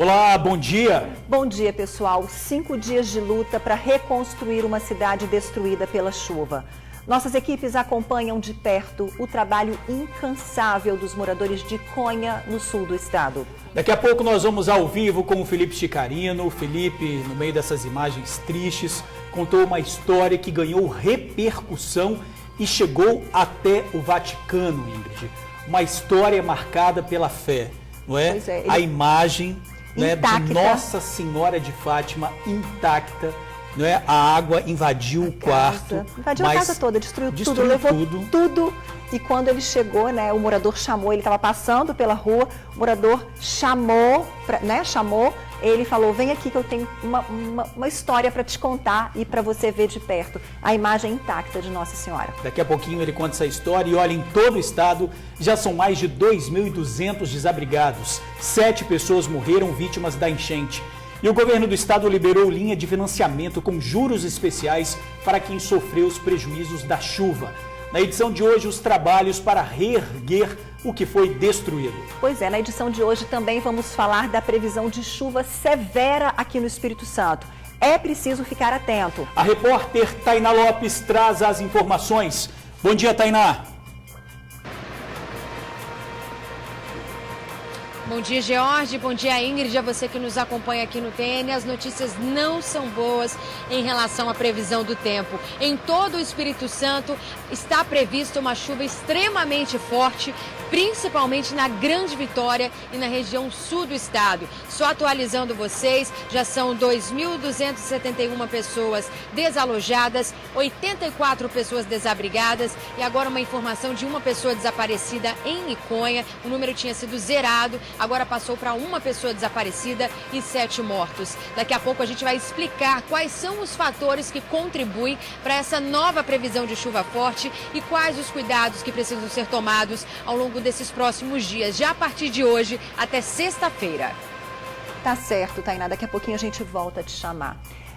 Olá, bom dia. Bom dia, pessoal. 5 dias de luta para reconstruir uma cidade destruída pela chuva. Nossas equipes acompanham de perto o trabalho incansável dos moradores de Iconha, no sul do estado. Daqui a pouco nós vamos ao vivo com o Felipe Chicarino. O Felipe, no meio dessas imagens tristes, contou uma história que ganhou repercussão e chegou até o Vaticano, Ingrid. Uma história marcada pela fé, não é? Pois é, A imagem, né, de Nossa Senhora de Fátima intacta, não é? A água invadiu o quarto. Invadiu a casa toda, destruiu tudo, levou tudo. E quando ele chegou, né, o morador chamou, ele estava passando pela rua, o morador chamou, ele falou, vem aqui que eu tenho uma história para te contar e para você ver de perto a imagem intacta de Nossa Senhora. Daqui a pouquinho ele conta essa história e olha, em todo o estado já são mais de 2.200 desabrigados. 7 pessoas morreram vítimas da enchente. E o governo do estado liberou linha de financiamento com juros especiais para quem sofreu os prejuízos da chuva. Na edição de hoje, os trabalhos para reerguer o que foi destruído. Pois é, na edição de hoje também vamos falar da previsão de chuva severa aqui no Espírito Santo. É preciso ficar atento. A repórter Tainá Lopes traz as informações. Bom dia, Tainá. Bom dia, George. Bom dia, Ingrid. A você que nos acompanha aqui no TN. As notícias não são boas em relação à previsão do tempo. Em todo o Espírito Santo está prevista uma chuva extremamente forte, principalmente na Grande Vitória e na região sul do estado. Só atualizando vocês, já são 2.271 pessoas desalojadas, 84 pessoas desabrigadas e agora uma informação de uma pessoa desaparecida em Iconha. O número tinha sido zerado, agora passou para uma pessoa desaparecida e 7 mortos. Daqui a pouco a gente vai explicar quais são os fatores que contribuem para essa nova previsão de chuva forte e quais os cuidados que precisam ser tomados ao longo desses próximos dias, já a partir de hoje até sexta-feira. Tá certo, Tainá, daqui a pouquinho a gente volta a te chamar.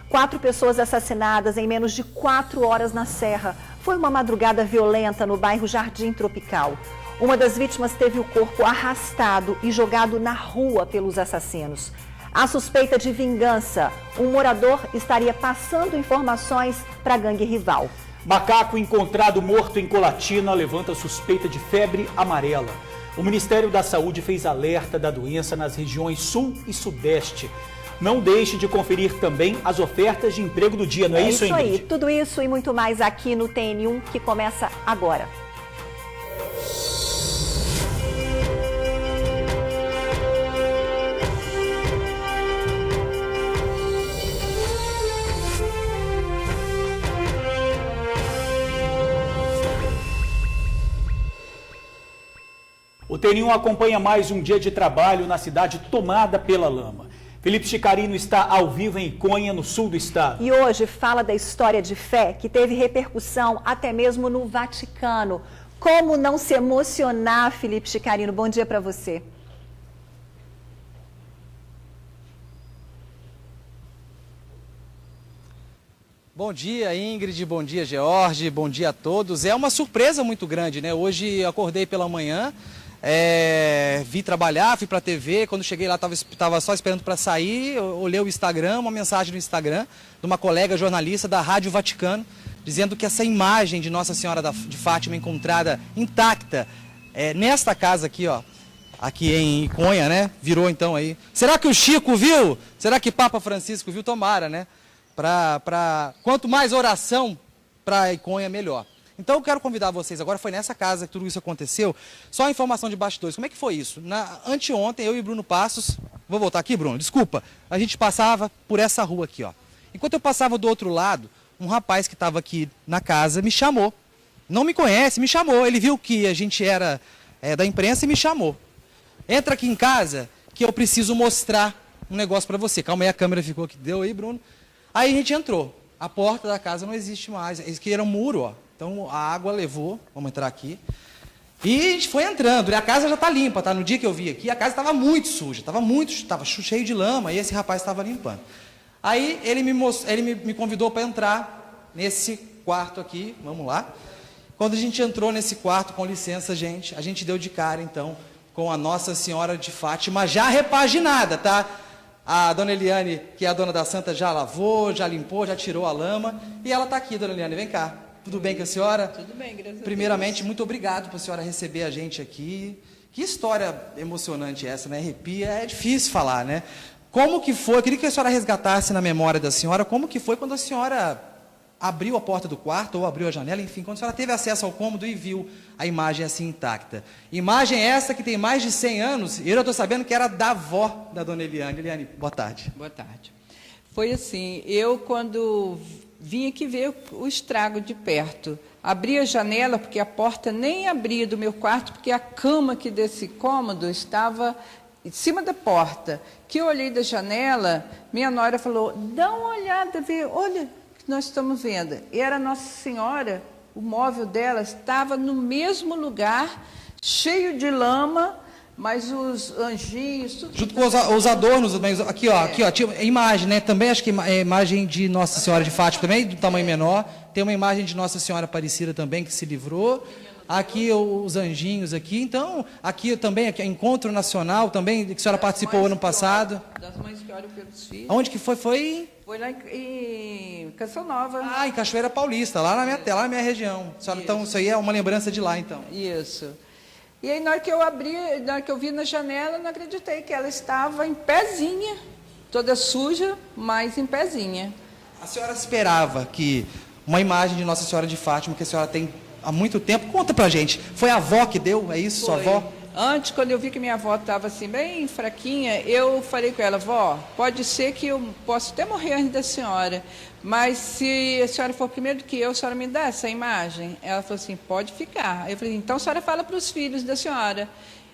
4 pessoas assassinadas em menos de 4 horas na Serra. Foi uma madrugada violenta no bairro Jardim Tropical. Uma das vítimas teve o corpo arrastado e jogado na rua pelos assassinos. A suspeita de vingança, um morador estaria passando informações para a gangue rival. Macaco encontrado morto em Colatina levanta suspeita de febre amarela. O Ministério da Saúde fez alerta da doença nas regiões sul e sudeste. Não deixe de conferir também as ofertas de emprego do dia, não é isso, Ingrid? É isso aí, tudo isso e muito mais aqui no TN1 que começa agora. O TN1 acompanha mais um dia de trabalho na cidade tomada pela lama. Felipe Chicarino está ao vivo em Iconha, no sul do estado. E hoje fala da história de fé que teve repercussão até mesmo no Vaticano. Como não se emocionar, Felipe Chicarino? Bom dia para você. Bom dia, Ingrid, bom dia, George, bom dia a todos. É uma surpresa muito grande, né? Hoje eu acordei pela manhã, vi trabalhar, fui para a TV, quando cheguei lá estava só esperando para sair, olhei o Instagram, uma mensagem no Instagram de uma colega jornalista da Rádio Vaticano, dizendo que essa imagem de Nossa Senhora de Fátima encontrada intacta, nesta casa aqui, ó, aqui em Iconha, né? Virou então aí. Será que o Chico viu? Será que Papa Francisco viu? Tomara, né? Quanto mais oração para Iconha, melhor. Então eu quero convidar vocês, agora foi nessa casa que tudo isso aconteceu, só a informação de bastidores. Como é que foi isso? Anteontem, eu e Bruno Passos, vou voltar aqui, Bruno, desculpa, a gente passava por essa rua aqui, ó. Enquanto eu passava do outro lado, um rapaz que estava aqui na casa me chamou. Não me conhece, me chamou. Ele viu que a gente era da imprensa e me chamou. Entra aqui em casa que eu preciso mostrar um negócio para você. Calma aí, a câmera ficou aqui. Deu aí, Bruno? Aí a gente entrou. A porta da casa não existe mais. Isso aqui era um muro, ó. Então a água levou. Vamos entrar aqui. E a gente foi entrando. E a casa já está limpa, tá? No dia que eu vi aqui, a casa estava muito suja. Estava cheio de lama. E esse rapaz estava limpando. Aí ele me convidou para entrar nesse quarto aqui. Vamos lá. Quando a gente entrou nesse quarto, com licença, gente, a gente deu de cara, então, com a Nossa Senhora de Fátima já repaginada, tá? A dona Eliane, que é a dona da santa, já lavou, já limpou, já tirou a lama. E ela está aqui, dona Eliane, vem cá. Tudo bem com a senhora? Tudo bem, graças a Deus. Primeiramente, muito obrigado por a senhora receber a gente aqui. Que história emocionante essa, né? Arrepia, é difícil falar, né? Como que foi, eu queria que a senhora resgatasse na memória da senhora, como que foi quando a senhora abriu a porta do quarto ou abriu a janela, enfim, quando a senhora teve acesso ao cômodo e viu a imagem assim intacta. Imagem essa que tem mais de 100 anos, e eu já estou sabendo que era da avó da dona Eliane. Eliane, boa tarde. Boa tarde. Foi assim, eu quando vim aqui ver o estrago de perto, abri a janela, porque a porta nem abria do meu quarto, porque a cama aqui desse cômodo estava em cima da porta. Que eu olhei da janela, minha nora falou, dá uma olhada, vê, olha, nós estamos vendo. E era Nossa Senhora, o móvel dela estava no mesmo lugar, cheio de lama, mas os anjinhos... Tudo junto com os adornos, aqui ó, tinha a imagem, né? Também acho que é imagem de Nossa Senhora de Fátima também, do tamanho menor. Tem uma imagem de Nossa Senhora Aparecida também, que se livrou. Aqui os anjinhos aqui. Então, aqui também, aqui, Encontro Nacional também, que a senhora participou ano passado. Das mães que olham pelos filhos. Onde que foi? Foi lá em Canção Nova. Ah, em Cachoeira Paulista, lá na minha região. Então, isso aí é uma lembrança de lá, então. Isso. E aí, na hora que eu abri, na hora que eu vi na janela, eu não acreditei que ela estava em pezinha, toda suja, mas em pezinha. A senhora esperava que uma imagem de Nossa Senhora de Fátima, que a senhora tem há muito tempo, conta pra gente, foi a avó que deu, é isso, Foi. sua avó? Antes, quando eu vi que minha avó estava assim, bem fraquinha, eu falei com ela, vó, pode ser que eu possa até morrer antes da senhora, mas se a senhora for primeiro do que eu, a senhora me dá essa imagem? Ela falou assim, pode ficar. Eu falei, então a senhora fala para os filhos da senhora.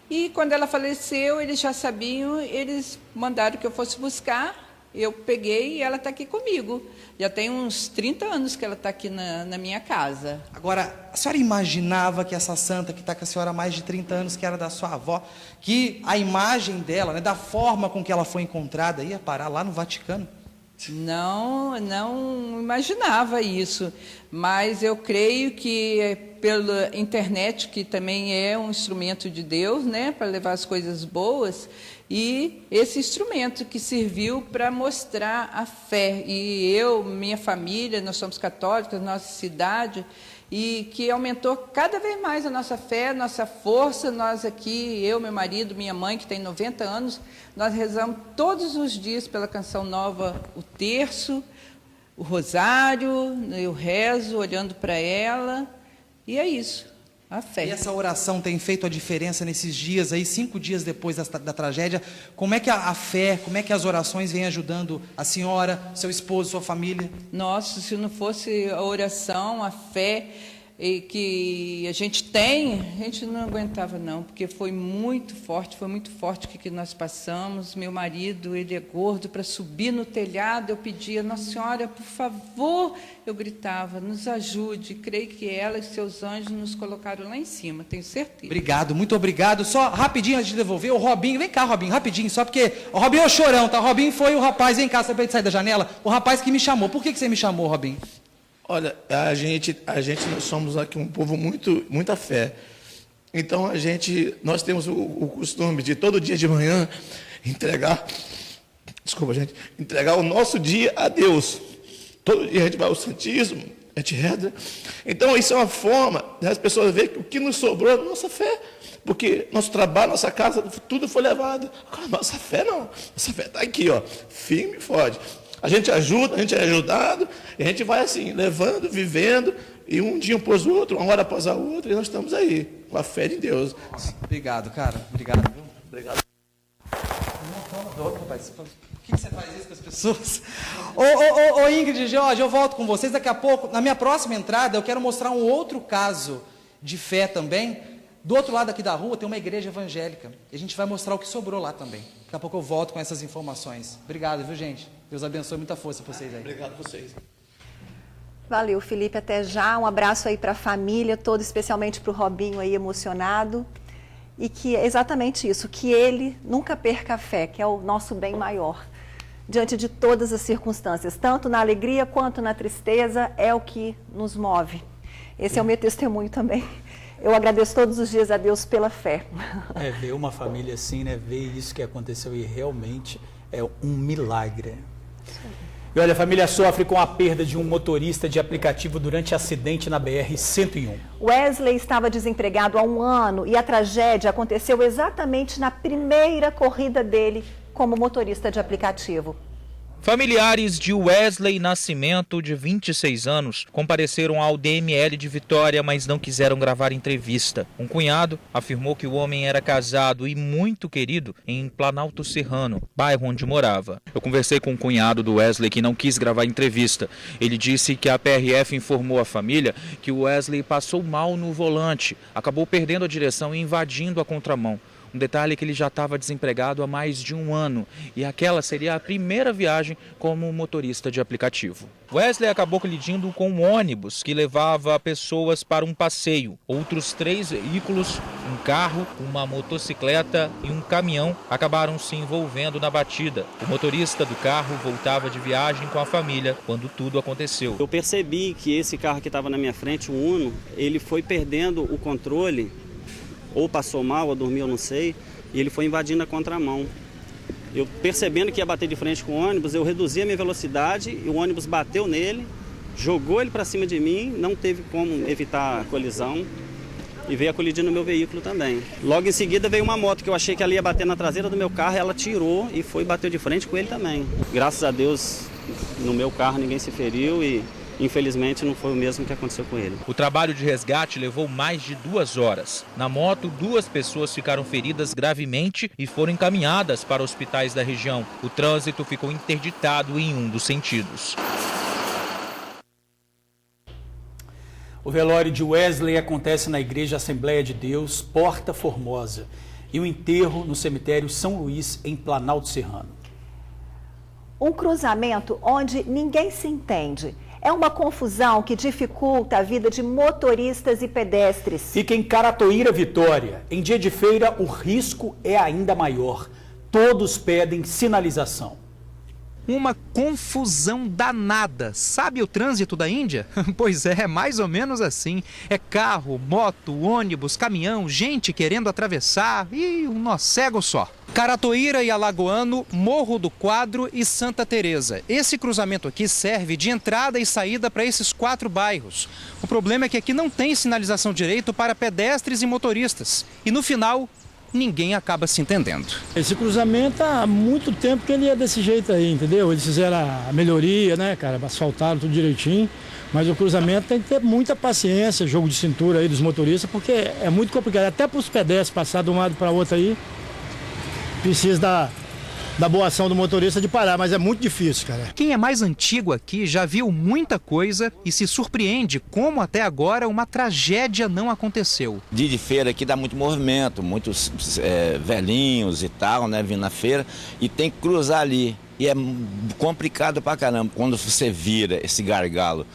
E quando ela faleceu, eles já sabiam, eles mandaram que eu fosse buscar, eu peguei e ela está aqui comigo. Já tem uns 30 anos que ela está aqui na minha casa. Agora, a senhora imaginava que essa santa que está com a senhora há mais de 30 anos, que era da sua avó, que a imagem dela, né, da forma com que ela foi encontrada, ia parar lá no Vaticano? Não imaginava isso, mas eu creio que pela internet, que também é um instrumento de Deus, né, para levar as coisas boas, e esse instrumento que serviu para mostrar a fé. E eu, minha família, nós somos católicos, nossa cidade, e que aumentou cada vez mais a nossa fé, nossa força. Nós aqui, eu, meu marido, minha mãe, que tem 90 anos, nós rezamos todos os dias pela Canção Nova, o terço, o rosário, eu rezo olhando para ela, e é isso. A fé. E essa oração tem feito a diferença nesses dias aí, 5 dias depois da tragédia? Como é que a fé, como é que as orações vêm ajudando a senhora, seu esposo, sua família? Nossa, se não fosse a oração, a fé que a gente tem, a gente não aguentava não, porque foi muito forte o que nós passamos. Meu marido, ele é gordo, para subir no telhado, eu pedia, Nossa Senhora, por favor, eu gritava, nos ajude. Creio que ela e seus anjos nos colocaram lá em cima, tenho certeza. Obrigado, muito obrigado. Só rapidinho antes de devolver, o Robinho, vem cá, Robinho, rapidinho, só porque o Robinho é o chorão, tá? O Robinho foi o rapaz, vem cá, você pode sair da janela, o rapaz que me chamou. Por que você me chamou, Robinho? Olha, nós somos aqui um povo muita fé. Então nós temos o costume de todo dia de manhã entregar o nosso dia a Deus. Todo dia a gente vai ao Santíssimo, a gente reza. Então isso é uma forma das pessoas verem que o que nos sobrou é a nossa fé. Porque nosso trabalho, nossa casa, tudo foi levado. Agora, nossa fé não. Nossa fé está aqui, ó, firme e forte. A gente ajuda, a gente é ajudado, e a gente vai assim, levando, vivendo, e um dia após o outro, uma hora após a outra, e nós estamos aí, com a fé de Deus. Obrigado, cara. Obrigado. Obrigado. Por que você faz isso com as pessoas? Ô Ingrid e Jorge, eu volto com vocês daqui a pouco. Na minha próxima entrada, eu quero mostrar um outro caso de fé também. Do outro lado aqui da rua tem uma igreja evangélica. E a gente vai mostrar o que sobrou lá também. Daqui a pouco eu volto com essas informações. Obrigado, viu, gente? Deus abençoe, muita força para vocês aí. Obrigado a vocês. Valeu, Felipe, até já. Um abraço aí para a família toda, especialmente para o Robinho aí emocionado. E que é exatamente isso, que ele nunca perca a fé, que é o nosso bem maior. Diante de todas as circunstâncias, tanto na alegria quanto na tristeza, é o que nos move. Esse é o meu testemunho também. Eu agradeço todos os dias a Deus pela fé. Ver uma família assim, né? Ver isso que aconteceu e realmente é um milagre. E olha, a família sofre com a perda de um motorista de aplicativo durante acidente na BR-101. Wesley estava desempregado há 1 ano e a tragédia aconteceu exatamente na primeira corrida dele como motorista de aplicativo. Familiares de Wesley Nascimento, de 26 anos, compareceram ao DML de Vitória, mas não quiseram gravar entrevista. Um cunhado afirmou que o homem era casado e muito querido em Planalto Serrano, bairro onde morava. Eu conversei com o cunhado do Wesley, que não quis gravar entrevista. Ele disse que a PRF informou à família que o Wesley passou mal no volante, acabou perdendo a direção e invadindo a contramão. Um detalhe é que ele já estava desempregado há mais de 1 ano e aquela seria a primeira viagem como motorista de aplicativo. Wesley acabou colidindo com um ônibus que levava pessoas para um passeio. Outros 3 veículos, um carro, uma motocicleta e um caminhão acabaram se envolvendo na batida. O motorista do carro voltava de viagem com a família quando tudo aconteceu. Eu percebi que esse carro que estava na minha frente, o Uno, ele foi perdendo o controle, ou passou mal, ou dormiu, eu não sei, e ele foi invadindo a contramão. Eu percebendo que ia bater de frente com o ônibus, eu reduzi a minha velocidade e o ônibus bateu nele, jogou ele para cima de mim, não teve como evitar a colisão e veio a colidir no meu veículo também. Logo em seguida veio uma moto que eu achei que ela ia bater na traseira do meu carro, ela tirou e foi bater de frente com ele também. Graças a Deus, no meu carro ninguém se feriu e infelizmente não foi o mesmo que aconteceu com ele. O trabalho de resgate levou mais de 2 horas. Na moto, 2 pessoas ficaram feridas gravemente e foram encaminhadas para hospitais da região. O trânsito ficou interditado em um dos sentidos. O velório de Wesley acontece na Igreja Assembleia de Deus, Porta Formosa, e o enterro no cemitério São Luís, em Planalto Serrano. Um cruzamento onde ninguém se entende. É uma confusão que dificulta a vida de motoristas e pedestres. Fica em Caratoíra, Vitória. Em dia de feira, o risco é ainda maior. Todos pedem sinalização. Uma confusão danada. Sabe o trânsito da Índia? Pois é, mais ou menos assim. É carro, moto, ônibus, caminhão, gente querendo atravessar e um nó cego só. Caratoíra e Alagoano, Morro do Quadro e Santa Teresa. Esse cruzamento aqui serve de entrada e saída para esses 4 bairros. O problema é que aqui não tem sinalização direito para pedestres e motoristas. E no final, ninguém acaba se entendendo. Esse cruzamento há muito tempo que ele é desse jeito aí, entendeu? Eles fizeram a melhoria, né, cara? Asfaltaram tudo direitinho. Mas o cruzamento tem que ter muita paciência, jogo de cintura aí dos motoristas, porque é muito complicado. Até para os pedestres passar de um lado para o outro aí, precisa da boa ação do motorista de parar, mas é muito difícil, cara. Quem é mais antigo aqui já viu muita coisa e se surpreende como até agora uma tragédia não aconteceu. Dia de feira aqui dá muito movimento, muitos velhinhos e tal, né, vindo na feira, e tem que cruzar ali. E é complicado pra caramba. Quando você vira esse gargalo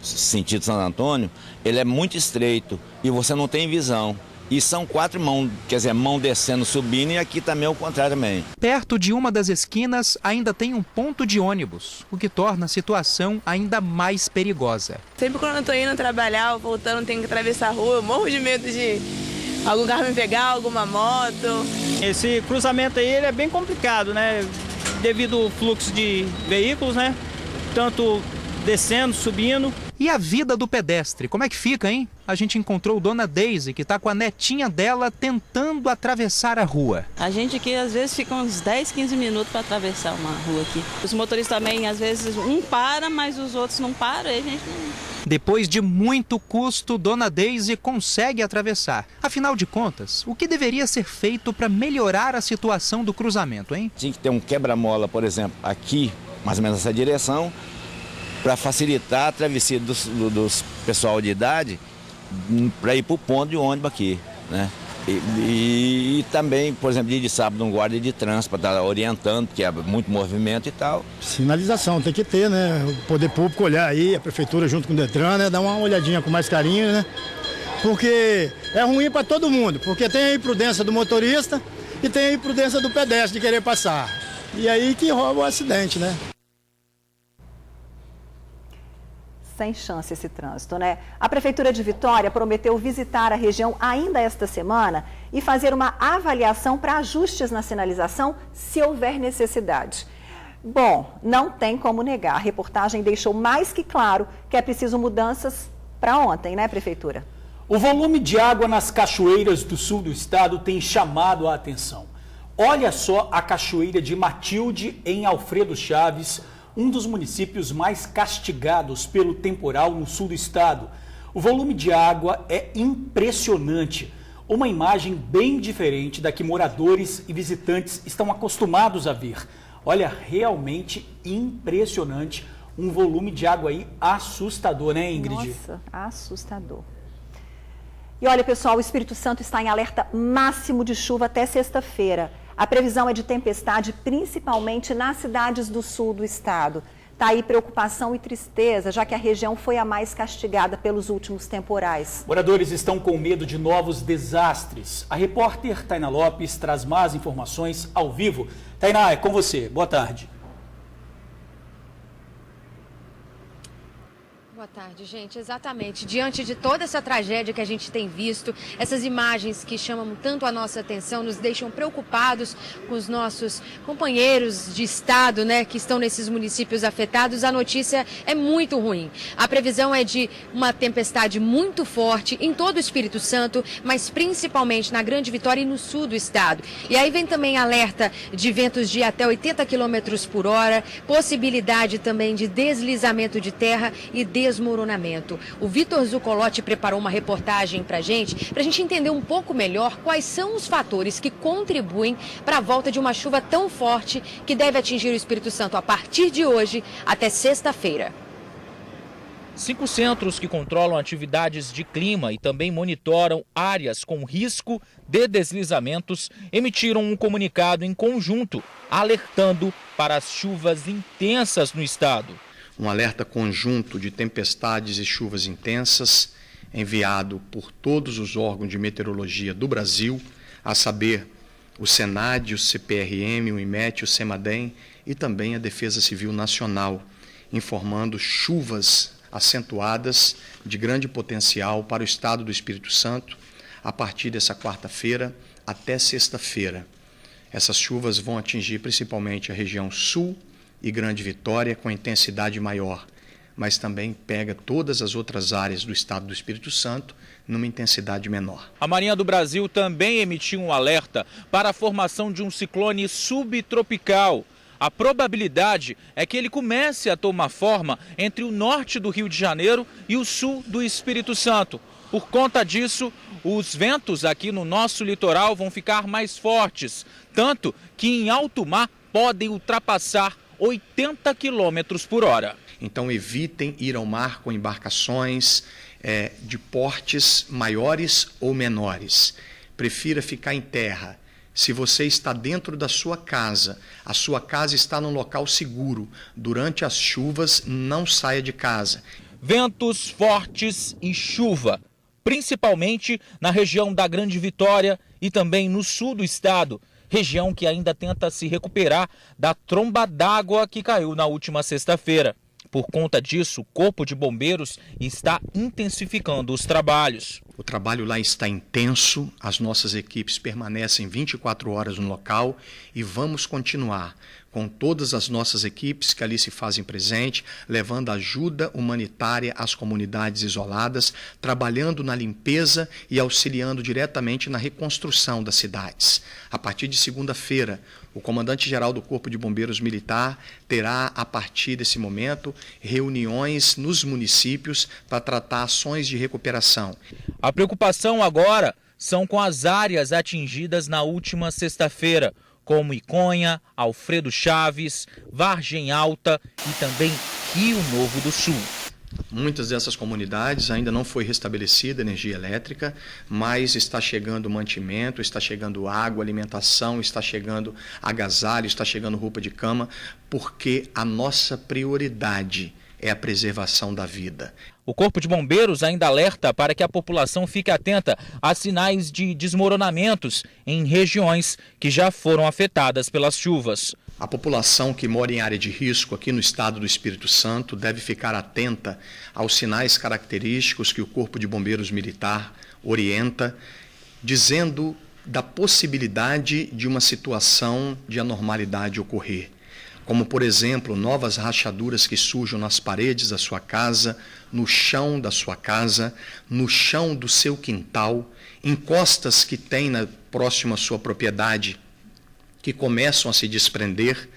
sentido Santo Antônio, ele é muito estreito e você não tem visão. E são 4 mãos, quer dizer, mão descendo, subindo, e aqui também é o contrário também. Perto de uma das esquinas ainda tem um ponto de ônibus, o que torna a situação ainda mais perigosa. Sempre quando eu tô indo trabalhar ou voltando, tenho que atravessar a rua, eu morro de medo de algum carro me pegar, alguma moto. Esse cruzamento aí ele é bem complicado, né? Devido ao fluxo de veículos, né? Tanto descendo, subindo. E a vida do pedestre, como é que fica, hein? A gente encontrou Dona Deise, que está com a netinha dela tentando atravessar a rua. A gente aqui às vezes fica uns 10, 15 minutos para atravessar uma rua aqui. Os motoristas também, às vezes, um para, mas os outros não param, e a gente não... Depois de muito custo, Dona Deise consegue atravessar. Afinal de contas, o que deveria ser feito para melhorar a situação do cruzamento, hein? Tinha que ter um quebra-mola, por exemplo, aqui, mais ou menos nessa direção, para facilitar a travessia dos pessoal de idade para ir para o ponto de ônibus aqui, né? E também, por exemplo, dia de sábado, um guarda de trânsito para estar orientando, porque é muito movimento e tal. Sinalização tem que ter, né? O poder público olhar aí, a prefeitura junto com o Detran, né? Dar uma olhadinha com mais carinho, né? Porque é ruim para todo mundo, porque tem a imprudência do motorista e tem a imprudência do pedestre de querer passar. E aí que rouba o acidente, né? Sem chance esse trânsito, né? A Prefeitura de Vitória prometeu visitar a região ainda esta semana e fazer uma avaliação para ajustes na sinalização, se houver necessidade. Bom, não tem como negar. A reportagem deixou mais que claro que é preciso mudanças para ontem, né, Prefeitura? O volume de água nas cachoeiras do sul do estado tem chamado a atenção. Olha só a cachoeira de Matilde, em Alfredo Chaves, um dos municípios mais castigados pelo temporal no sul do estado. O volume de água é impressionante. Uma imagem bem diferente da que moradores e visitantes estão acostumados a ver. Olha, realmente impressionante. Um volume de água aí assustador, né, Ingrid? Nossa, assustador. E olha, pessoal, o Espírito Santo está em alerta máximo de chuva até sexta-feira. A previsão é de tempestade, principalmente nas cidades do sul do estado. Está aí preocupação e tristeza, já que a região foi a mais castigada pelos últimos temporais. Moradores estão com medo de novos desastres. A repórter Tainá Lopes traz mais informações ao vivo. Tainá, é com você. Boa tarde. Boa tarde, gente. Exatamente. Diante de toda essa tragédia que a gente tem visto, essas imagens que chamam tanto a nossa atenção, nos deixam preocupados com os nossos companheiros de estado, né, que estão nesses municípios afetados. A notícia é muito ruim. A previsão é de uma tempestade muito forte em todo o Espírito Santo, mas principalmente na Grande Vitória e no sul do estado. E aí vem também alerta de ventos de até 80 km por hora, possibilidade também de deslizamento de terra e desmoronamento. O Vitor Zucolotti preparou uma reportagem para a gente entender um pouco melhor quais são os fatores que contribuem para a volta de uma chuva tão forte que deve atingir o Espírito Santo a partir de hoje até sexta-feira. 5 centros que controlam atividades de clima e também monitoram áreas com risco de deslizamentos emitiram um comunicado em conjunto, alertando para as chuvas intensas no estado. Um alerta conjunto de tempestades e chuvas intensas, enviado por todos os órgãos de meteorologia do Brasil, a saber, o SENAD, o CPRM, o IMET, o CEMADEM e também a Defesa Civil Nacional, informando chuvas acentuadas de grande potencial para o estado do Espírito Santo, a partir dessa quarta-feira até sexta-feira. Essas chuvas vão atingir principalmente a região sul e Grande Vitória com intensidade maior, mas também pega todas as outras áreas do estado do Espírito Santo numa intensidade menor. A Marinha do Brasil também emitiu um alerta para a formação de um ciclone subtropical. A probabilidade é que ele comece a tomar forma entre o norte do Rio de Janeiro e o sul do Espírito Santo. Por conta disso, os ventos aqui no nosso litoral vão ficar mais fortes, tanto que em alto mar podem ultrapassar 80 km por hora. Então evitem ir ao mar com embarcações de portes maiores ou menores. Prefira ficar em terra. Se você está dentro da sua casa, a sua casa está num local seguro. Durante as chuvas, não saia de casa. Ventos fortes e chuva, principalmente na região da Grande Vitória e também no sul do estado. Região que ainda tenta se recuperar da tromba d'água que caiu na última sexta-feira. Por conta disso, o Corpo de Bombeiros está intensificando os trabalhos. O trabalho lá está intenso, as nossas equipes permanecem 24 horas no local e vamos continuar com todas as nossas equipes que ali se fazem presente, levando ajuda humanitária às comunidades isoladas, trabalhando na limpeza e auxiliando diretamente na reconstrução das cidades. A partir de segunda-feira, o comandante-geral do Corpo de Bombeiros Militar terá, a partir desse momento, reuniões nos municípios para tratar ações de recuperação. A preocupação agora são com as áreas atingidas na última sexta-feira, como Iconha, Alfredo Chaves, Vargem Alta e também Rio Novo do Sul. Muitas dessas comunidades ainda não foi restabelecida energia elétrica, mas está chegando mantimento, está chegando água, alimentação, está chegando agasalho, está chegando roupa de cama, porque a nossa prioridade é a preservação da vida. O Corpo de Bombeiros ainda alerta para que a população fique atenta a sinais de desmoronamentos em regiões que já foram afetadas pelas chuvas. A população que mora em área de risco aqui no estado do Espírito Santo deve ficar atenta aos sinais característicos que o Corpo de Bombeiros Militar orienta, dizendo da possibilidade de uma situação de anormalidade ocorrer, como, por exemplo, novas rachaduras que surjam nas paredes da sua casa, no chão da sua casa, no chão do seu quintal, encostas que tem próximo à sua propriedade, que começam a se desprender,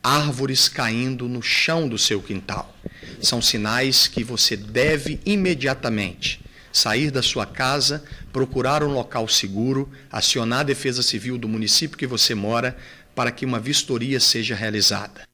árvores caindo no chão do seu quintal. São sinais que você deve imediatamente sair da sua casa, procurar um local seguro, acionar a Defesa Civil do município que você mora para que uma vistoria seja realizada.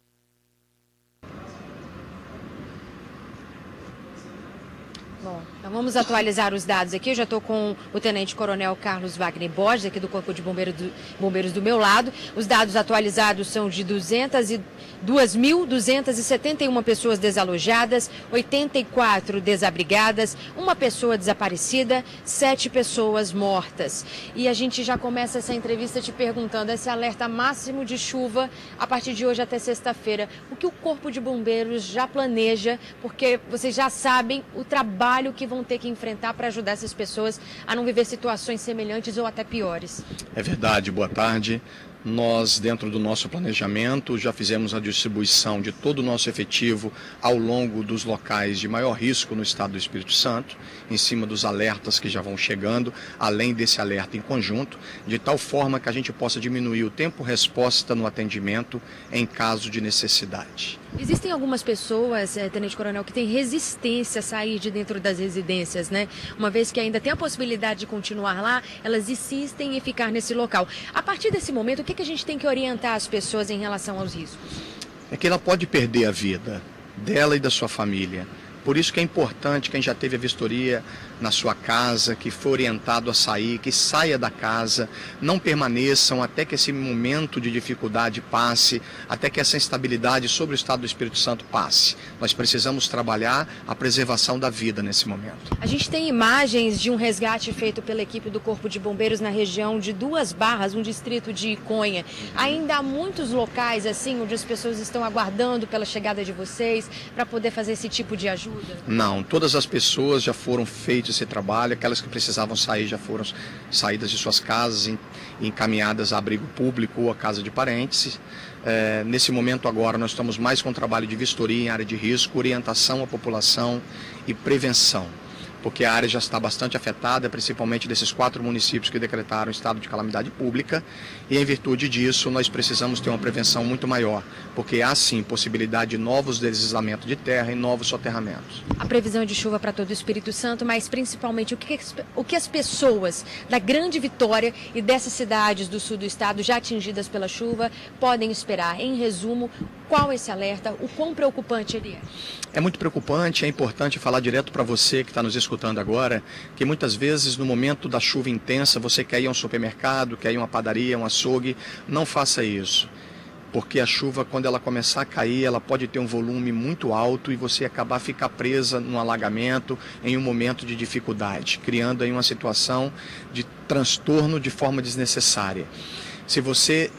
Bom, então vamos atualizar os dados aqui. Eu já estou com o Tenente Coronel Carlos Wagner Borges, aqui do Corpo de Bombeiros do meu lado. Os dados atualizados são de 2.271 pessoas desalojadas, 84 desabrigadas, uma pessoa desaparecida, 7 pessoas mortas. E a gente já começa essa entrevista te perguntando, esse alerta máximo de chuva a partir de hoje até sexta-feira, o que o Corpo de Bombeiros já planeja, porque vocês já sabem o trabalho que vão ter que enfrentar para ajudar essas pessoas a não viver situações semelhantes ou até piores. É verdade, boa tarde. Nós, dentro do nosso planejamento, já fizemos a distribuição de todo o nosso efetivo ao longo dos locais de maior risco no estado do Espírito Santo, em cima dos alertas que já vão chegando, além desse alerta em conjunto, de tal forma que a gente possa diminuir o tempo-resposta no atendimento em caso de necessidade. Existem algumas pessoas, Tenente Coronel, que têm resistência a sair de dentro das residências, né? Uma vez que ainda tem a possibilidade de continuar lá, elas insistem em ficar nesse local. A partir desse momento, o que a gente tem que orientar as pessoas em relação aos riscos? É que ela pode perder a vida dela e da sua família. Por isso que é importante quem já teve a vistoria na sua casa, que foi orientado a sair, que saia da casa, não permaneçam até que esse momento de dificuldade passe, até que essa instabilidade sobre o estado do Espírito Santo passe. Nós precisamos trabalhar a preservação da vida nesse momento. A gente tem imagens de um resgate feito pela equipe do Corpo de Bombeiros na região de Duas Barras, um distrito de Iconha. Ainda há muitos locais assim onde as pessoas estão aguardando pela chegada de vocês para poder fazer esse tipo de ajuda? Não, todas as pessoas já foram feitos esse trabalho, aquelas que precisavam sair já foram saídas de suas casas, encaminhadas a abrigo público ou a casa de parentes. Nesse momento agora nós estamos mais com trabalho de vistoria em área de risco, orientação à população e prevenção, porque a área já está bastante afetada, principalmente desses 4 municípios que decretaram estado de calamidade pública, e em virtude disso nós precisamos ter uma prevenção muito maior, porque há sim possibilidade de novos deslizamentos de terra e novos soterramentos. A previsão de chuva para todo o Espírito Santo, mas principalmente o que as pessoas da Grande Vitória e dessas cidades do sul do estado já atingidas pela chuva podem esperar. Em resumo, qual esse alerta, o quão preocupante ele é? É muito preocupante, é importante falar direto para você que está nos escutando agora, que muitas vezes no momento da chuva intensa você quer ir a um supermercado, quer ir a uma padaria, um açougue, não faça isso. Porque a chuva, quando ela começar a cair, ela pode ter um volume muito alto e você ficar presa num alagamento em um momento de dificuldade, criando aí uma situação de transtorno de forma desnecessária. Se você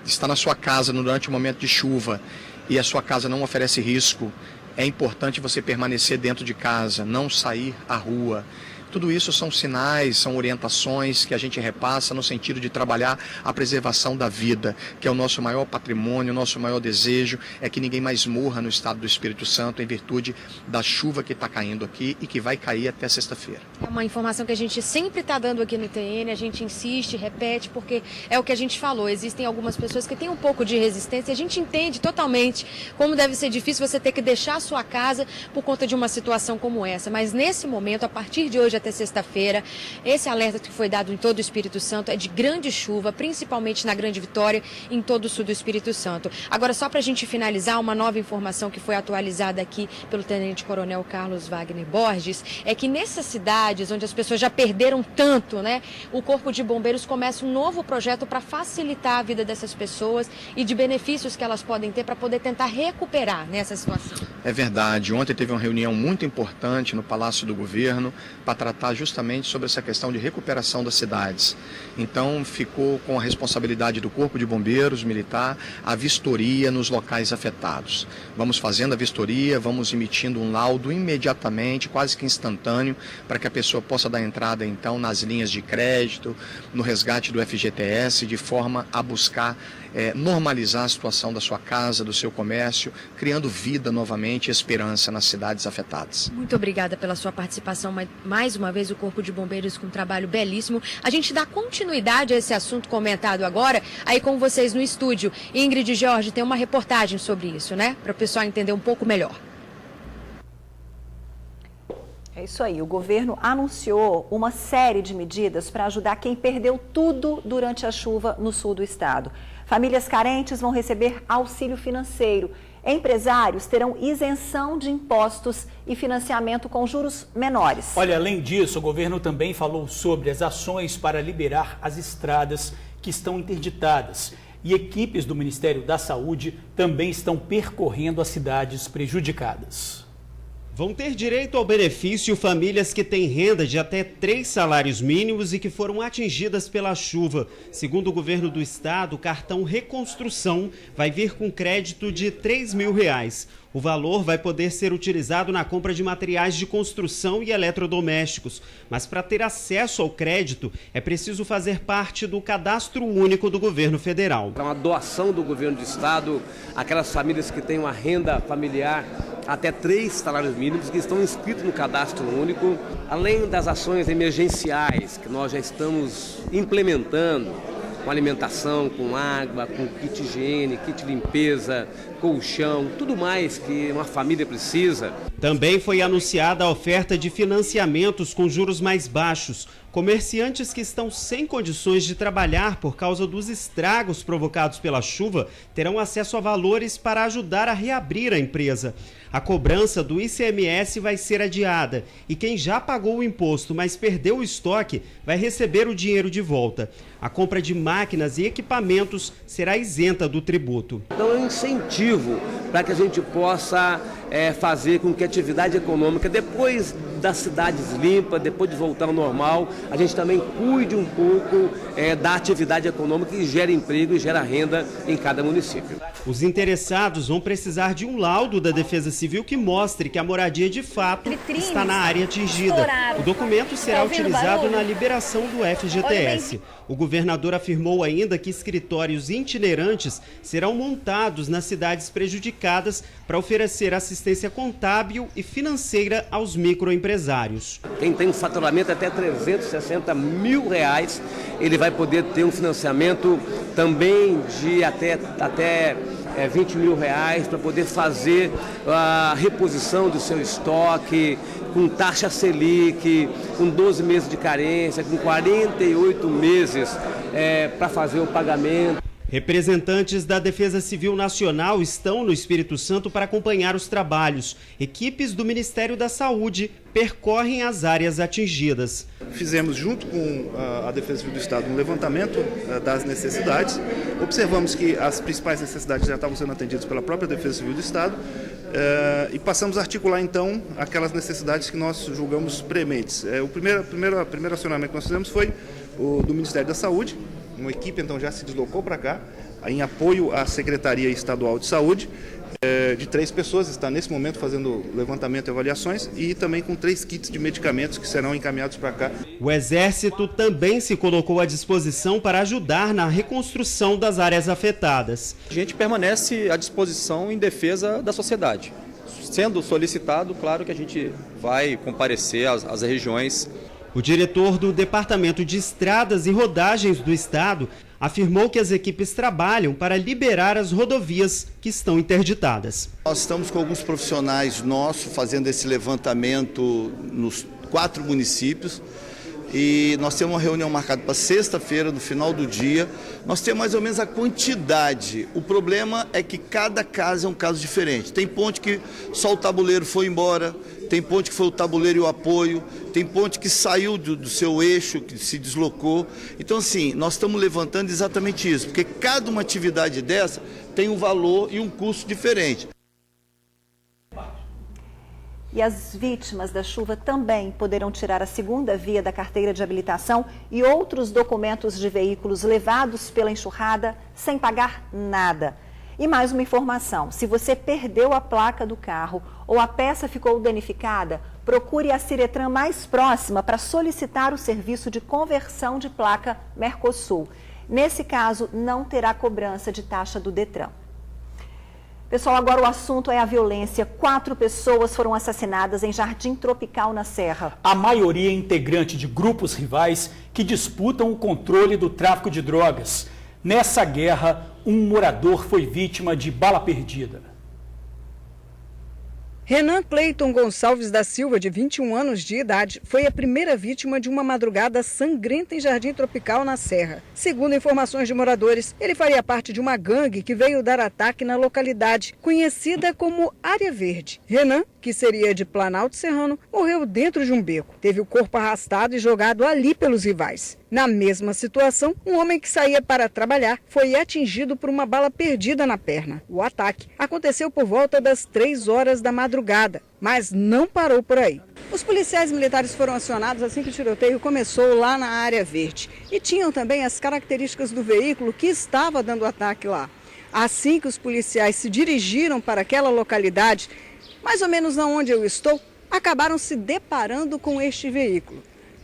está na sua casa durante o momento de chuva e a sua casa não oferece risco, é importante você permanecer dentro de casa, não sair à rua. Tudo isso são sinais, são orientações que a gente repassa no sentido de trabalhar a preservação da vida, que é o nosso maior patrimônio, o nosso maior desejo, é que ninguém mais morra no estado do Espírito Santo em virtude da chuva que está caindo aqui e que vai cair até sexta-feira. É uma informação que a gente sempre está dando aqui no TN, a gente insiste, repete, porque é o que a gente falou, existem algumas pessoas que têm um pouco de resistência, a gente entende totalmente como deve ser difícil você ter que deixar a sua casa por conta de uma situação como essa, mas nesse momento, a partir de hoje até sexta-feira, esse alerta que foi dado em todo o Espírito Santo é de grande chuva, principalmente na Grande Vitória, em todo o sul do Espírito Santo. Agora, só para a gente finalizar, uma nova informação que foi atualizada aqui pelo Tenente Coronel Carlos Wagner Borges, é que nessas cidades onde as pessoas já perderam tanto, né, o Corpo de Bombeiros começa um novo projeto para facilitar a vida dessas pessoas e de benefícios que elas podem ter para poder tentar recuperar nessa situação. É verdade. Ontem teve uma reunião muito importante no Palácio do Governo para tratar justamente sobre essa questão de recuperação das cidades. Então, ficou com a responsabilidade do Corpo de Bombeiros Militar a vistoria nos locais afetados. Vamos fazendo a vistoria, vamos emitindo um laudo imediatamente, quase que instantâneo, para que a pessoa possa dar entrada, então, nas linhas de crédito, no resgate do FGTS, de forma a buscar normalizar a situação da sua casa, do seu comércio, criando vida novamente e esperança nas cidades afetadas. Muito obrigada pela sua participação. Mais uma vez, o Corpo de Bombeiros com um trabalho belíssimo. A gente dá continuidade a esse assunto comentado agora, aí com vocês no estúdio. Ingrid e Jorge, tem uma reportagem sobre isso, né? Para o pessoal entender um pouco melhor. É isso aí, o governo anunciou uma série de medidas para ajudar quem perdeu tudo durante a chuva no sul do estado. Famílias carentes vão receber auxílio financeiro. Empresários terão isenção de impostos e financiamento com juros menores. Olha, além disso, o governo também falou sobre as ações para liberar as estradas que estão interditadas. E equipes do Ministério da Saúde também estão percorrendo as cidades prejudicadas. Vão ter direito ao benefício famílias que têm renda de até 3 salários mínimos e que foram atingidas pela chuva. Segundo o governo do estado, o cartão Reconstrução vai vir com crédito de R$ 3.000. O valor vai poder ser utilizado na compra de materiais de construção e eletrodomésticos. Mas para ter acesso ao crédito, é preciso fazer parte do Cadastro Único do governo federal. É uma doação do governo do estado àquelas famílias que têm uma renda familiar até 3 salários mínimos que estão inscritos no Cadastro Único, além das ações emergenciais que nós já estamos implementando, com alimentação, com água, com kit higiene, kit limpeza, colchão, tudo mais que uma família precisa. Também foi anunciada a oferta de financiamentos com juros mais baixos. Comerciantes que estão sem condições de trabalhar por causa dos estragos provocados pela chuva terão acesso a valores para ajudar a reabrir a empresa. A cobrança do ICMS vai ser adiada e quem já pagou o imposto, mas perdeu o estoque, vai receber o dinheiro de volta. A compra de máquinas e equipamentos será isenta do tributo. Então é um incentivo para que a gente possa fazer com que a atividade econômica, depois das cidades limpas, depois de voltar ao normal, a gente também cuide um pouco da atividade econômica que gera emprego e gera renda em cada município. Os interessados vão precisar de um laudo da Defesa Civil que mostre que a moradia de fato está na área atingida. O documento será utilizado na liberação do FGTS. O governador afirmou ainda que escritórios itinerantes serão montados nas cidades prejudicadas para oferecer assistência contábil e financeira aos microempresários. Quem tem um faturamento até R$360 mil, ele vai poder ter um financiamento também de até R$20 mil para poder fazer a reposição do seu estoque, com taxa Selic, com 12 meses de carência, com 48 meses para fazer o pagamento. Representantes da Defesa Civil Nacional estão no Espírito Santo para acompanhar os trabalhos. Equipes do Ministério da Saúde percorrem as áreas atingidas. Fizemos, junto com a Defesa Civil do Estado, um levantamento das necessidades. Observamos que as principais necessidades já estavam sendo atendidas pela própria Defesa Civil do Estado e passamos a articular, então, aquelas necessidades que nós julgamos prementes. O primeiro acionamento que nós fizemos foi o do Ministério da Saúde. Uma equipe, então, já se deslocou para cá, em apoio à Secretaria Estadual de Saúde, de 3 pessoas, está nesse momento fazendo levantamento e avaliações, e também com 3 kits de medicamentos que serão encaminhados para cá. O Exército também se colocou à disposição para ajudar na reconstrução das áreas afetadas. A gente permanece à disposição em defesa da sociedade. Sendo solicitado, claro que a gente vai comparecer às regiões. O diretor do Departamento de Estradas e Rodagens do Estado afirmou que as equipes trabalham para liberar as rodovias que estão interditadas. Nós estamos com alguns profissionais nossos fazendo esse levantamento nos 4 municípios e nós temos uma reunião marcada para sexta-feira, no final do dia. Nós temos mais ou menos a quantidade. O problema é que cada caso é um caso diferente. Tem ponte que só o tabuleiro foi embora, tem ponte que foi o tabuleiro e o apoio, tem ponte que saiu do seu eixo, que se deslocou. Então, assim, nós estamos levantando exatamente isso, porque cada uma atividade dessa tem um valor e um custo diferente. E as vítimas da chuva também poderão tirar a segunda via da carteira de habilitação e outros documentos de veículos levados pela enxurrada sem pagar nada. E mais uma informação, se você perdeu a placa do carro ou a peça ficou danificada, procure a Ciretran mais próxima para solicitar o serviço de conversão de placa Mercosul. Nesse caso, não terá cobrança de taxa do Detran. Pessoal, agora o assunto é a violência. 4 pessoas foram assassinadas em Jardim Tropical, na Serra. A maioria é integrante de grupos rivais que disputam o controle do tráfico de drogas. Nessa guerra, um morador foi vítima de bala perdida. Renan Cleiton Gonçalves da Silva, de 21 anos de idade, foi a primeira vítima de uma madrugada sangrenta em Jardim Tropical, na Serra. Segundo informações de moradores, ele faria parte de uma gangue que veio dar ataque na localidade, conhecida como Área Verde. Renan, que seria de Planalto Serrano, morreu dentro de um beco. Teve o corpo arrastado e jogado ali pelos rivais. Na mesma situação, um homem que saía para trabalhar foi atingido por uma bala perdida na perna. O ataque aconteceu por volta das 3 horas da madrugada, mas não parou por aí. Os policiais militares foram acionados assim que o tiroteio começou lá na Área Verde e tinham também as características do veículo que estava dando ataque lá. Assim que os policiais se dirigiram para aquela localidade, mais ou menos onde eu estou, acabaram se deparando com este veículo.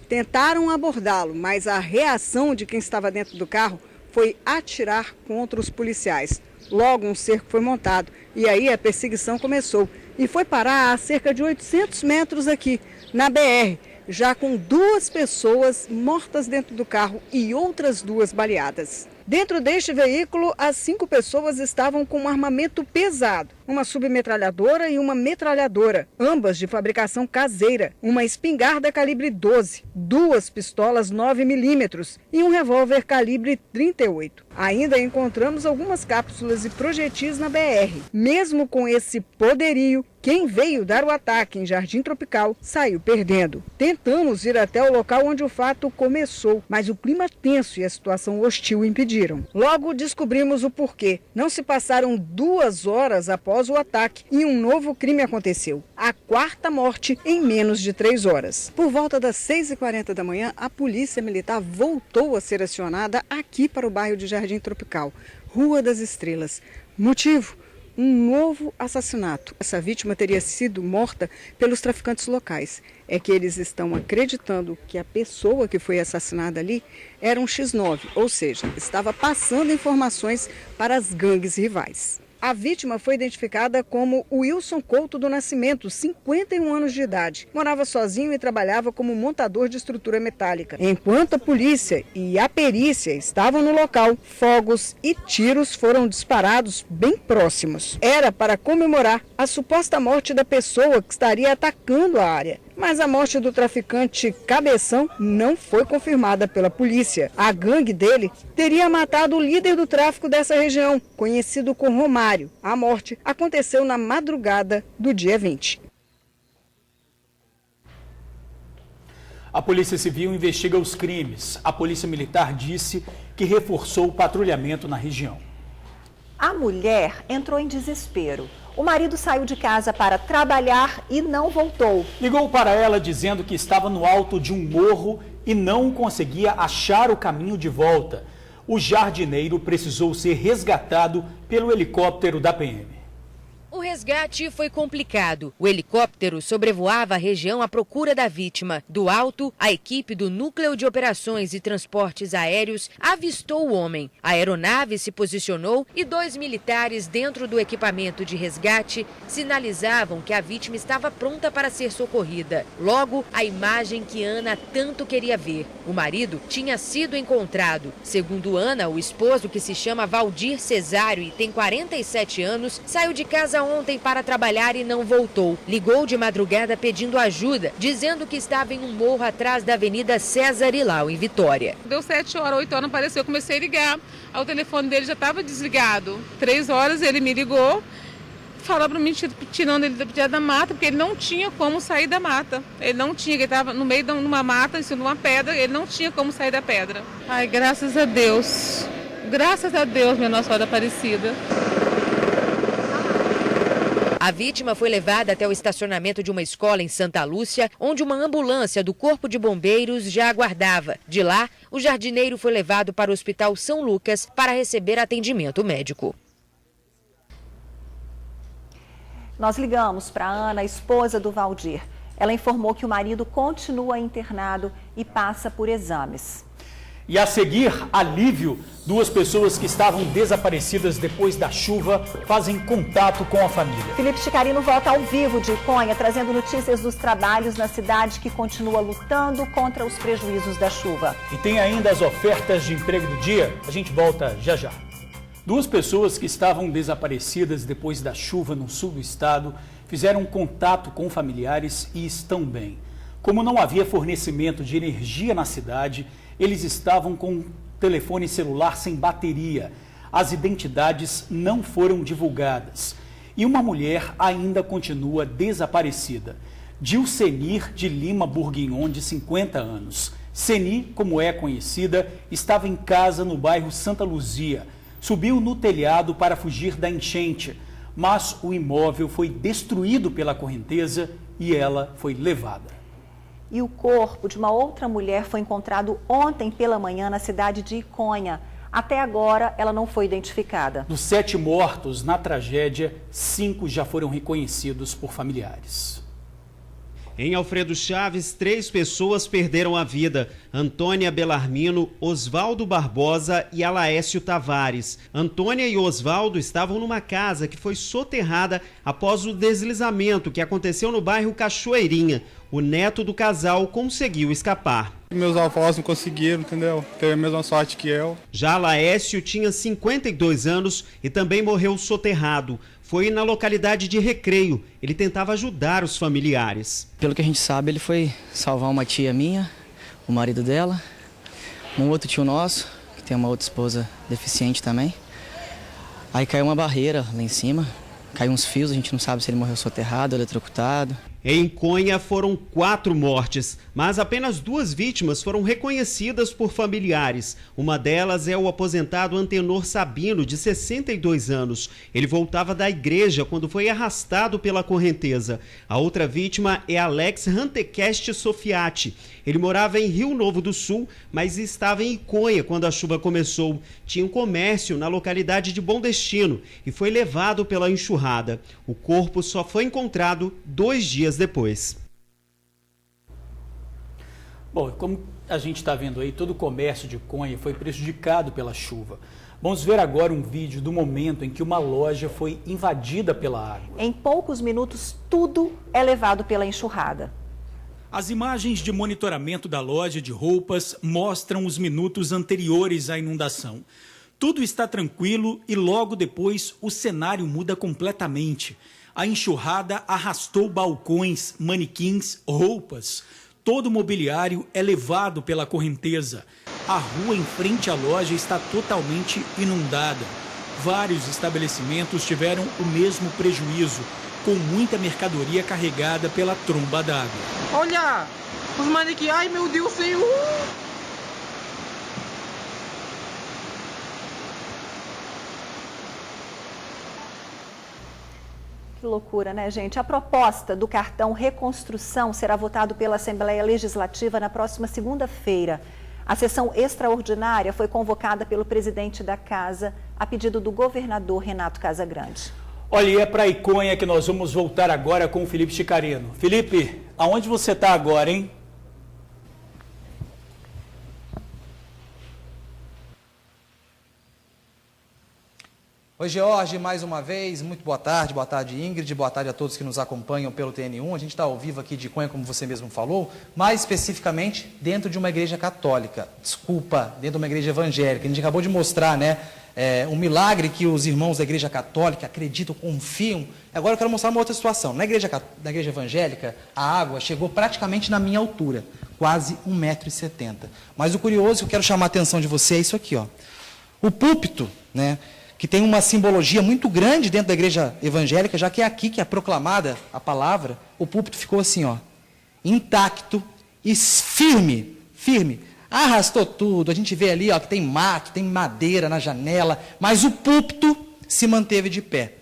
Tentaram abordá-lo, mas a reação de quem estava dentro do carro foi atirar contra os policiais. Logo um cerco foi montado e aí a perseguição começou e foi parar a cerca de 800 metros aqui, na BR, já com 2 pessoas mortas dentro do carro e outras 2 baleadas. Dentro deste veículo, as 5 pessoas estavam com um armamento pesado, uma submetralhadora e uma metralhadora, ambas de fabricação caseira, uma espingarda calibre 12, 2 pistolas 9mm e um revólver calibre 38. Ainda encontramos algumas cápsulas e projetis na BR. Mesmo com esse poderio, quem veio dar o ataque em Jardim Tropical saiu perdendo. Tentamos ir até o local onde o fato começou, mas o clima tenso e a situação hostil impediram. Logo descobrimos o porquê. Não se passaram 2 horas após o ataque e um novo crime aconteceu. A 4ª morte em menos de 3 horas. Por volta das 6h40 da manhã, a polícia militar voltou a ser acionada aqui para o bairro de Jardim Tropical, Rua das Estrelas. Motivo? Um novo assassinato. Essa vítima teria sido morta pelos traficantes locais. É que eles estão acreditando que a pessoa que foi assassinada ali era um X9, ou seja, estava passando informações para as gangues rivais. A vítima foi identificada como Wilson Couto do Nascimento, 51 anos de idade. Morava sozinho e trabalhava como montador de estrutura metálica. Enquanto a polícia e a perícia estavam no local, fogos e tiros foram disparados bem próximos. Era para comemorar a suposta morte da pessoa que estaria atacando a área. Mas a morte do traficante Cabeção não foi confirmada pela polícia. A gangue dele teria matado o líder do tráfico dessa região, conhecido como Romário. A morte aconteceu na madrugada do dia 20. A Polícia Civil investiga os crimes. A Polícia Militar disse que reforçou o patrulhamento na região. A mulher entrou em desespero. O marido saiu de casa para trabalhar e não voltou. Ligou para ela dizendo que estava no alto de um morro e não conseguia achar o caminho de volta. O jardineiro precisou ser resgatado pelo helicóptero da PM. O resgate foi complicado. O helicóptero sobrevoava a região à procura da vítima. Do alto, a equipe do Núcleo de Operações e Transportes Aéreos avistou o homem. A aeronave se posicionou e 2 militares dentro do equipamento de resgate sinalizavam que a vítima estava pronta para ser socorrida. Logo, a imagem que Ana tanto queria ver. O marido tinha sido encontrado. Segundo Ana, o esposo, que se chama Valdir Cesário e tem 47 anos, saiu de casa ontem para trabalhar e não voltou. Ligou de madrugada pedindo ajuda, dizendo que estava em um morro atrás da Avenida César Ilau, em Vitória. Deu 7 horas, 8 horas, não apareceu. Eu comecei a ligar. Aí o telefone dele já estava desligado. 3 horas ele me ligou, falou para mim, tirando ele da mata, porque ele não tinha como sair da mata. Ele não tinha, ele estava no meio de uma mata, em cima de uma pedra, ele não tinha como sair da pedra. Ai, graças a Deus. Graças a Deus, minha Nossa Senhora Aparecida. A vítima foi levada até o estacionamento de uma escola em Santa Lúcia, onde uma ambulância do Corpo de Bombeiros já aguardava. De lá, o jardineiro foi levado para o Hospital São Lucas para receber atendimento médico. Nós ligamos para a Ana, esposa do Valdir. Ela informou que o marido continua internado e passa por exames. E a seguir, alívio, 2 pessoas que estavam desaparecidas depois da chuva fazem contato com a família. Felipe Chicarino volta ao vivo de Iconha, trazendo notícias dos trabalhos na cidade que continua lutando contra os prejuízos da chuva. E tem ainda as ofertas de emprego do dia. A gente volta já já. 2 pessoas que estavam desaparecidas depois da chuva no sul do estado fizeram contato com familiares e estão bem. Como não havia fornecimento de energia na cidade, eles estavam com um telefone celular sem bateria. As identidades não foram divulgadas. E uma mulher ainda continua desaparecida. Dilcenir de Lima Bourguignon, de 50 anos. Ceni, como é conhecida, estava em casa no bairro Santa Luzia. Subiu no telhado para fugir da enchente, mas o imóvel foi destruído pela correnteza e ela foi levada. E o corpo de uma outra mulher foi encontrado ontem pela manhã na cidade de Iconha. Até agora, ela não foi identificada. Dos 7 mortos na tragédia, 5 já foram reconhecidos por familiares. Em Alfredo Chaves, 3 pessoas perderam a vida: Antônia Belarmino, Osvaldo Barbosa e Alaécio Tavares. Antônia e Osvaldo estavam numa casa que foi soterrada após o deslizamento que aconteceu no bairro Cachoeirinha. O neto do casal conseguiu escapar. Meus avós não conseguiram, entendeu? Teve a mesma sorte que eu. Já Laécio tinha 52 anos e também morreu soterrado. Foi na localidade de Recreio. Ele tentava ajudar os familiares. Pelo que a gente sabe, ele foi salvar uma tia minha, o marido dela, um outro tio nosso, que tem uma outra esposa deficiente também. Aí caiu uma barreira lá em cima, caiu uns fios, a gente não sabe se ele morreu soterrado, eletrocutado. Em Iconha foram 4 mortes, mas apenas 2 vítimas foram reconhecidas por familiares. Uma delas é o aposentado Antenor Sabino, de 62 anos. Ele voltava da igreja quando foi arrastado pela correnteza. A outra vítima é Alex Rantecast Sofiati. Ele morava em Rio Novo do Sul, mas estava em Iconha quando a chuva começou. Tinha um comércio na localidade de Bom Destino e foi levado pela enxurrada. O corpo só foi encontrado 2 dias depois. Bom, como a gente está vendo aí, todo o comércio de Iconha foi prejudicado pela chuva. Vamos ver agora um vídeo do momento em que uma loja foi invadida pela água. Em poucos minutos, tudo é levado pela enxurrada. As imagens de monitoramento da loja de roupas mostram os minutos anteriores à inundação. Tudo está tranquilo e logo depois o cenário muda completamente. A enxurrada arrastou balcões, manequins, roupas. Todo o mobiliário é levado pela correnteza. A rua em frente à loja está totalmente inundada. Vários estabelecimentos tiveram o mesmo prejuízo, com muita mercadoria carregada pela tromba d'água. Olha, os manequins, ai meu Deus, Senhor! Que loucura, né, gente? A proposta do cartão Reconstrução será votado pela Assembleia Legislativa na próxima segunda-feira. A sessão extraordinária foi convocada pelo presidente da Casa, a pedido do governador Renato Casagrande. Olha, e é para Iconha que nós vamos voltar agora com o Felipe Chicarino. Felipe, aonde você está agora, hein? Oi, George, mais uma vez, muito boa tarde Ingrid, boa tarde a todos que nos acompanham pelo TN1. A gente está ao vivo aqui de Iconha, como você mesmo falou, mais especificamente dentro de uma igreja católica, dentro de uma igreja evangélica. A gente acabou de mostrar, né, um milagre que os irmãos da igreja católica acreditam, confiam. Agora eu quero mostrar uma outra situação. Na igreja evangélica, a água chegou praticamente na minha altura, quase 1,70 m. Mas o curioso que eu quero chamar a atenção de você é isso aqui, ó. O púlpito, né, que tem uma simbologia muito grande dentro da igreja evangélica, já que é aqui que é proclamada a palavra, o púlpito ficou assim, ó, intacto e firme. Arrastou tudo, a gente vê ali, ó, que tem mato, tem madeira na janela, mas o púlpito se manteve de pé.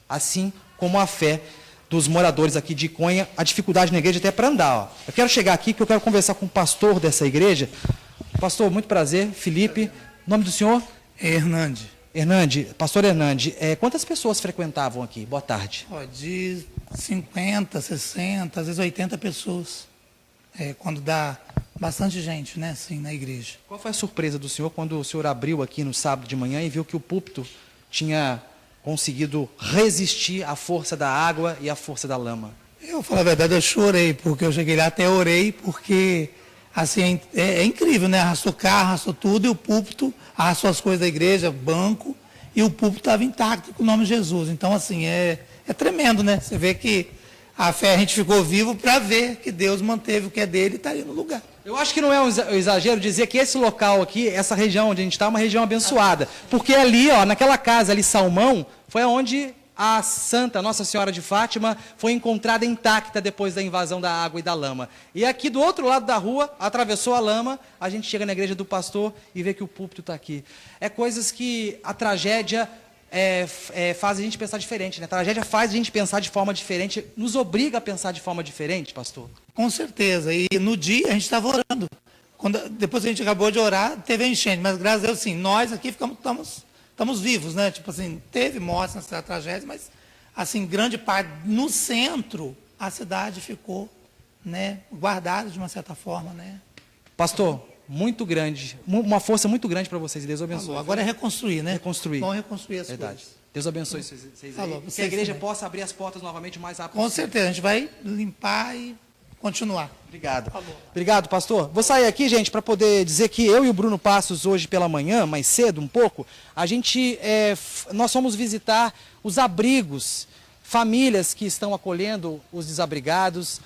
Assim como a fé dos moradores aqui de Conha, a dificuldade na igreja até para andar. Ó. Eu quero chegar aqui, que eu quero conversar com o pastor dessa igreja. Pastor, muito prazer, Felipe. Nome do senhor? Hernande. Hernande, pastor Hernande, quantas pessoas frequentavam aqui? Boa tarde. De 50, 60, às vezes 80 pessoas. Quando dá bastante gente, né, assim, na igreja. Qual foi a surpresa do senhor quando o senhor abriu aqui no sábado de manhã e viu que o púlpito tinha conseguido resistir à força da água e à força da lama? Eu, falo a verdade, eu chorei, porque eu cheguei lá, até orei, porque assim, é incrível, né? Arrastou carro, arrastou tudo, e o púlpito arrastou as coisas da igreja, banco, e o púlpito estava intacto com o nome de Jesus. Então, assim, é tremendo, né? Você vê que a fé, a gente ficou vivo para ver que Deus manteve o que é dele e está ali no lugar. Eu acho que não é um exagero dizer que esse local aqui, essa região onde a gente está, é uma região abençoada. Porque ali, ó, naquela casa ali, Salmão, foi onde a Santa Nossa Senhora de Fátima foi encontrada intacta depois da invasão da água e da lama. E aqui do outro lado da rua, atravessou a lama, a gente chega na igreja do pastor e vê que o púlpito está aqui. É coisas que a tragédia faz a gente pensar diferente, né? A tragédia faz a gente pensar de forma diferente, nos obriga a pensar de forma diferente, pastor? Com certeza. E no dia a gente estava orando. Depois que a gente acabou de orar, teve a enchente. Mas graças a Deus, sim, nós aqui estamos vivos, né? Tipo assim, teve mortes nessa tragédia, mas assim, grande parte, no centro, a cidade ficou, né, guardada de uma certa forma, né? Pastor, muito grande, uma força muito grande para vocês. Deus abençoe. Agora é reconstruir, né? Reconstruir. Vamos reconstruir as Verdade. coisas. Deus abençoe vocês aí. Que a igreja possa abrir as portas novamente o mais rápido Com possível. certeza, a gente vai limpar e continuar. Obrigado. Obrigado, pastor. Vou sair aqui, gente, para poder dizer que eu e o Bruno Passos, hoje pela manhã, mais cedo um pouco, nós fomos visitar os abrigos, famílias que estão acolhendo os desabrigados,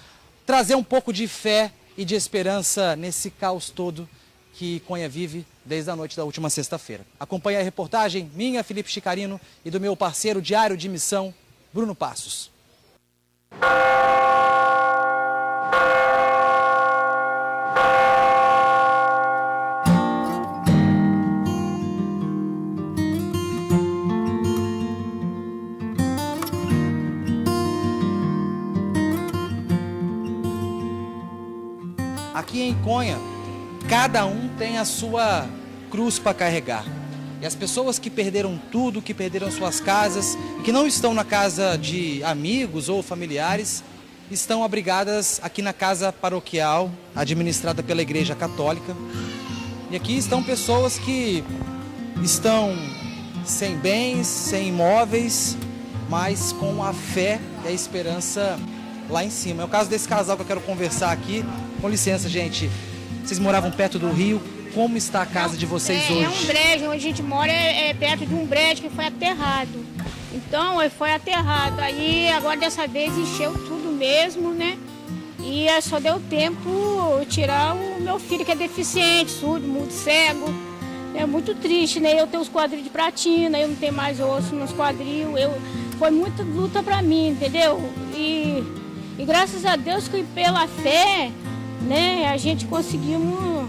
trazer um pouco de fé e de esperança nesse caos todo que Conha vive desde a noite da última sexta-feira. Acompanhe a reportagem minha, Felipe Chicarino, e do meu parceiro diário de missão, Bruno Passos. Aqui em Conha, cada um tem a sua cruz para carregar. E as pessoas que perderam tudo, que perderam suas casas, e que não estão na casa de amigos ou familiares, estão abrigadas aqui na casa paroquial, administrada pela Igreja Católica. E aqui estão pessoas que estão sem bens, sem imóveis, mas com a fé e a esperança lá em cima. É o caso desse casal que eu quero conversar aqui. Com licença, gente. Vocês moravam perto do rio. Como está a casa de vocês hoje? É um brejo, onde a gente mora é perto de um brejo que foi aterrado. Então, foi aterrado. Aí, agora dessa vez, encheu tudo mesmo, né? E só deu tempo tirar o meu filho, que é deficiente, surdo, mudo, cego. É muito triste, né? Eu tenho os quadris de platina, eu não tenho mais osso nos quadris. Foi muita luta pra mim, entendeu? E graças a Deus que pela fé, né, a gente conseguimos,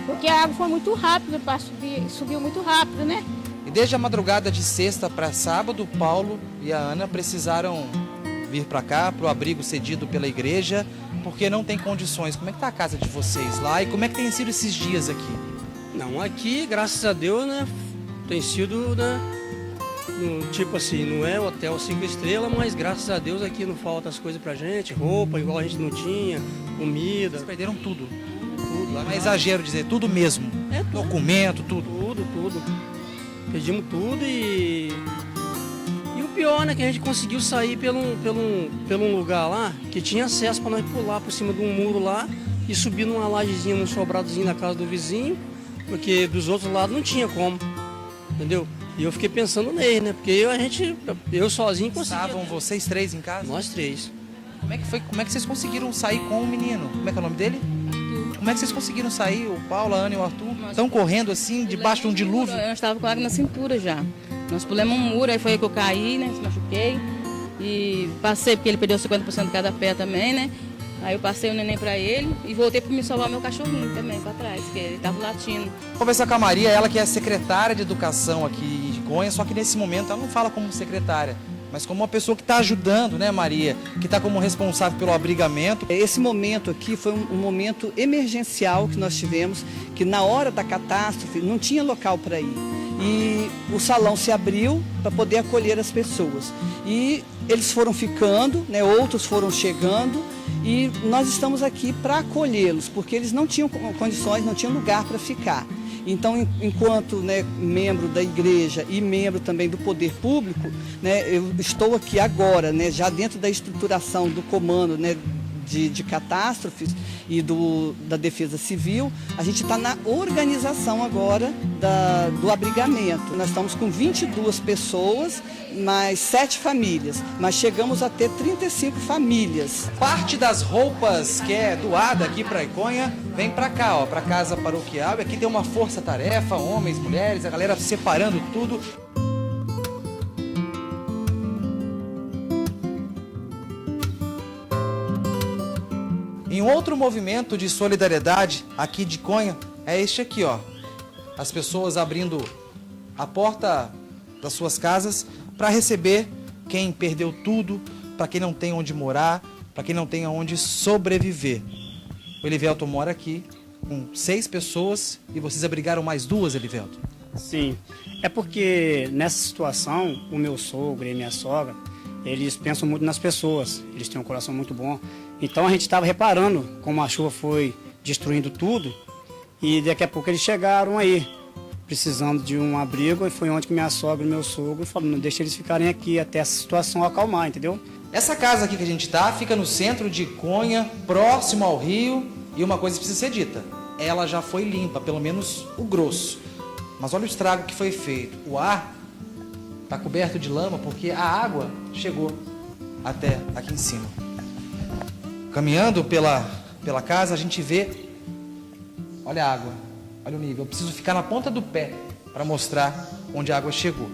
porque a água foi muito rápida para subir, subiu muito rápido, né? E desde a madrugada de sexta para sábado, o Paulo e a Ana precisaram vir para cá, para o abrigo cedido pela igreja, porque não tem condições. Como é que está a casa de vocês lá e como é que tem sido esses dias aqui? Não, aqui, graças a Deus, né, tem sido, né, tipo assim, não é hotel 5 estrelas, mas graças a Deus aqui não falta as coisas pra gente, roupa igual a gente não tinha, comida. Vocês perderam tudo? Tudo. Não é exagero dizer, tudo mesmo? É tudo. Documento, tudo? Tudo. Perdimos tudo e o pior, né, que a gente conseguiu sair pelo um lugar lá, que tinha acesso pra nós pular por cima de um muro lá e subir numa lajezinha, num sobradozinho na casa do vizinho, porque dos outros lados não tinha como, entendeu? E eu fiquei pensando nele, né? Porque eu sozinho conseguia. Estavam vocês três em casa? Nós três. Como é que foi? Como é que vocês conseguiram sair com o menino? Como é que é o nome dele? Arthur. Como é que vocês conseguiram sair? O Paulo, a Ana e o Arthur estão correndo assim, debaixo de um dilúvio? Eu estava com água na cintura já. Nós pulamos um muro, aí foi aí que eu caí, né? Se machuquei. E passei, porque ele perdeu 50% de cada pé também, né? Aí eu passei o neném pra ele e voltei para me salvar meu cachorrinho também para trás, porque ele estava latindo. Vou conversar com a Maria, ela que é secretária de educação aqui de Conha, só que nesse momento ela não fala como secretária, mas como uma pessoa que está ajudando, né, Maria? Que está como responsável pelo abrigamento. Esse momento aqui foi um momento emergencial que nós tivemos, que na hora da catástrofe não tinha local para ir. E o salão se abriu para poder acolher as pessoas. E eles foram ficando, né, outros foram chegando, e nós estamos aqui para acolhê-los, porque eles não tinham condições, não tinham lugar para ficar. Então, enquanto, né, membro da igreja e membro também do poder público, né, eu estou aqui agora, né, já dentro da estruturação do comando, né, de catástrofes e da defesa civil. A gente está na organização agora do abrigamento. Nós estamos com 22 pessoas, mais 7 famílias, mas chegamos a ter 35 famílias. Parte das roupas que é doada aqui para Iconha vem para cá, ó, para casa paroquial. E aqui tem uma força-tarefa, homens, mulheres, a galera separando tudo. Em outro movimento de solidariedade aqui de Iconha é este aqui, ó. As pessoas abrindo a porta das suas casas para receber quem perdeu tudo, para quem não tem onde morar, para quem não tem onde sobreviver. O Elivelto mora aqui com 6 pessoas e vocês abrigaram mais 2, Elivelto? Sim, é porque nessa situação o meu sogro e minha sogra, eles pensam muito nas pessoas, eles têm um coração muito bom. Então a gente estava reparando como a chuva foi destruindo tudo e daqui a pouco eles chegaram aí, precisando de um abrigo, e foi onde que minha sogra e meu sogro falaram, não deixa eles ficarem aqui até essa situação acalmar, entendeu? Essa casa aqui que a gente tá fica no centro de Iconha, próximo ao rio, e uma coisa precisa ser dita, ela já foi limpa, pelo menos o grosso. Mas olha o estrago que foi feito, o ar está coberto de lama porque a água chegou até aqui em cima. Caminhando pela casa, a gente vê, olha a água, olha o nível. Eu preciso ficar na ponta do pé para mostrar onde a água chegou.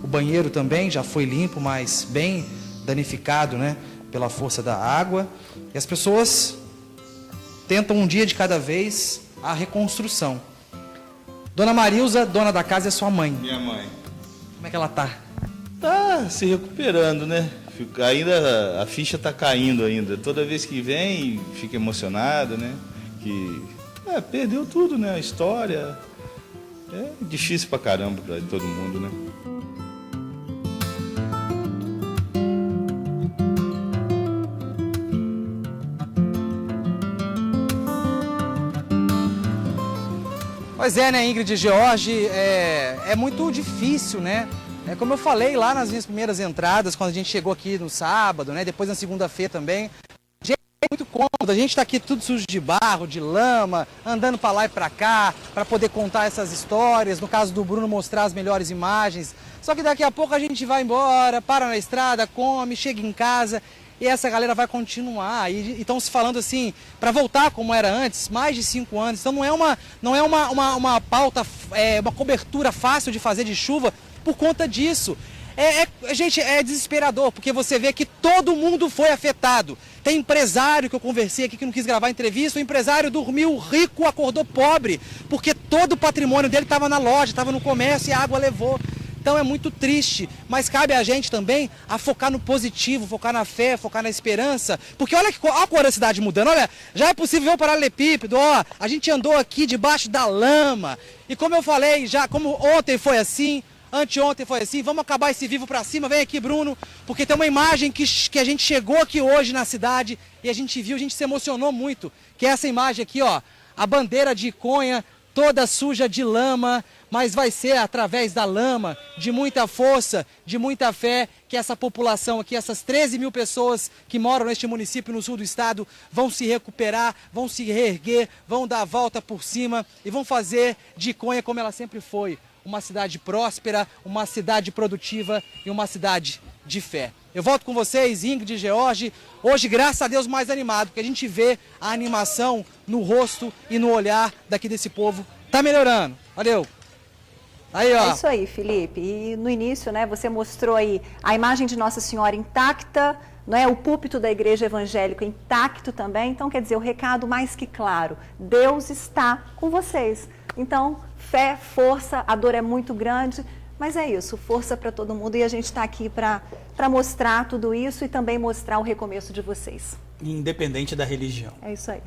O banheiro também já foi limpo, mas bem danificado, né, pela força da água. E as pessoas tentam um dia de cada vez a reconstrução. Dona Marilza, dona da casa, é sua mãe. Minha mãe. Como é que ela tá? Tá se recuperando, né? Ainda a ficha tá caindo ainda. Toda vez que vem, fica emocionada, né? Que perdeu tudo, né? A história. É difícil pra caramba pra todo mundo, né? Pois é, né, Ingrid e George, é muito difícil, né? É como eu falei lá nas minhas primeiras entradas, quando a gente chegou aqui no sábado, né? Depois na segunda-feira também. Gente, é muito cômodo, a gente tá aqui tudo sujo de barro, de lama, andando para lá e para cá, para poder contar essas histórias, no caso do Bruno mostrar as melhores imagens. Só que daqui a pouco a gente vai embora, para na estrada, come, chega em casa e essa galera vai continuar. E estão se falando assim, para voltar como era antes, mais de 5 anos. Então não é uma pauta, uma cobertura fácil de fazer de chuva, por conta disso. Gente, é desesperador, porque você vê que todo mundo foi afetado. Tem empresário que eu conversei aqui que não quis gravar entrevista, o empresário dormiu rico, acordou pobre, porque todo o patrimônio dele estava na loja, estava no comércio e a água levou. Então é muito triste, mas cabe a gente também a focar no positivo, focar na fé, focar na esperança, porque olha a cor da cidade mudando, olha, já é possível ver o paralelepípedo, ó, a gente andou aqui debaixo da lama, e como eu falei, já como ontem foi assim, anteontem foi assim, vamos acabar esse vivo pra cima, vem aqui Bruno, porque tem uma imagem que a gente chegou aqui hoje na cidade e a gente viu, a gente se emocionou muito, que é essa imagem aqui, ó, a bandeira de Iconha, toda suja de lama, mas vai ser através da lama, de muita força, de muita fé, que essa população aqui, essas 13 mil pessoas que moram neste município no sul do estado, vão se recuperar, vão se reerguer, vão dar a volta por cima e vão fazer de Iconha como ela sempre foi, uma cidade próspera, uma cidade produtiva e uma cidade de fé. Eu volto com vocês, Ingrid e George, hoje, graças a Deus, mais animado, porque a gente vê a animação no rosto e no olhar daqui desse povo. Tá melhorando. Valeu. Aí, ó. É isso aí, Felipe. E no início, né, você mostrou aí a imagem de Nossa Senhora intacta, não é? O púlpito da igreja evangélica intacto também. Então, quer dizer, o recado mais que claro, Deus está com vocês. Então, fé, força, a dor é muito grande, Mas é isso, força para todo mundo e a gente está aqui para mostrar tudo isso e também mostrar o recomeço de vocês. Independente da religião. É isso aí.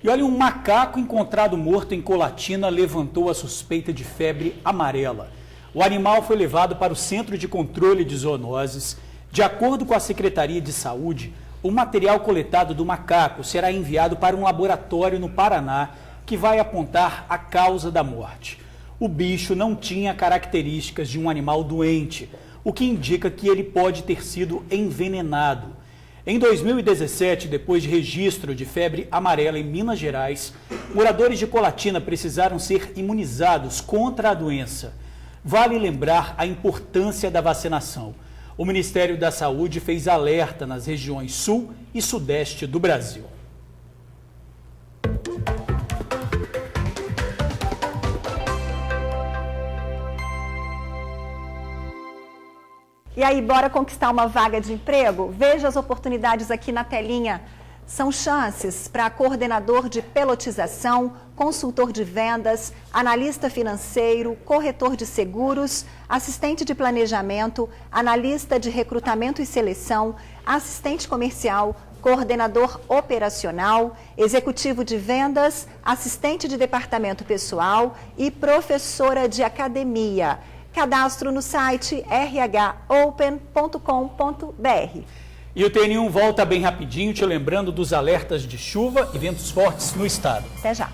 E olha, um macaco encontrado morto em Colatina levantou a suspeita de febre amarela. O animal foi levado para o Centro de Controle de Zoonoses. De acordo com a Secretaria de Saúde, o material coletado do macaco será enviado para um laboratório no Paraná que vai apontar a causa da morte. O bicho não tinha características de um animal doente, o que indica que ele pode ter sido envenenado. Em 2017, depois de registro de febre amarela em Minas Gerais, moradores de Colatina precisaram ser imunizados contra a doença. Vale lembrar a importância da vacinação. O Ministério da Saúde fez alerta nas regiões sul e sudeste do Brasil. E aí, bora conquistar uma vaga de emprego? Veja as oportunidades aqui na telinha. São chances para coordenador de pelotização, consultor de vendas, analista financeiro, corretor de seguros, assistente de planejamento, analista de recrutamento e seleção, assistente comercial, coordenador operacional, executivo de vendas, assistente de departamento pessoal e professora de academia. Cadastro no site rhopen.com.br. E o TN1 volta bem rapidinho, te lembrando dos alertas de chuva e ventos fortes no estado. Até já.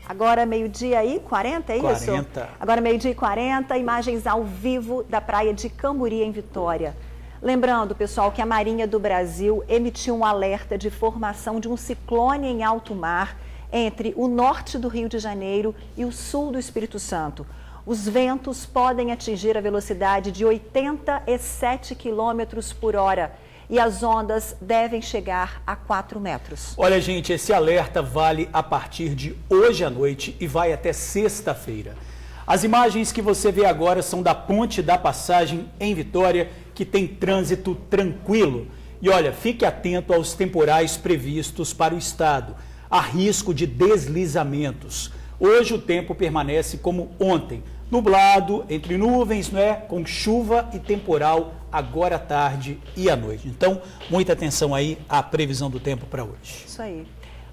Agora meio-dia e 40, é isso? 40. Agora meio-dia e 40, imagens ao vivo da praia de Camburi, em Vitória. Lembrando, pessoal, que a Marinha do Brasil emitiu um alerta de formação de um ciclone em alto mar entre o norte do Rio de Janeiro e o sul do Espírito Santo. Os ventos podem atingir a velocidade de 87 km por hora. E as ondas devem chegar a 4 metros. Olha, gente, esse alerta vale a partir de hoje à noite e vai até sexta-feira. As imagens que você vê agora são da Ponte da Passagem em Vitória, que tem trânsito tranquilo. E olha, fique atento aos temporais previstos para o estado. Há risco de deslizamentos. Hoje o tempo permanece como ontem. Nublado, entre nuvens, com chuva e temporal agora à tarde e à noite. Então, muita atenção aí à previsão do tempo para hoje. Isso aí.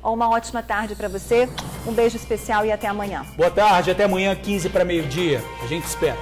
Uma ótima tarde para você, um beijo especial e até amanhã. Boa tarde, até amanhã, 15 para meio-dia. A gente espera.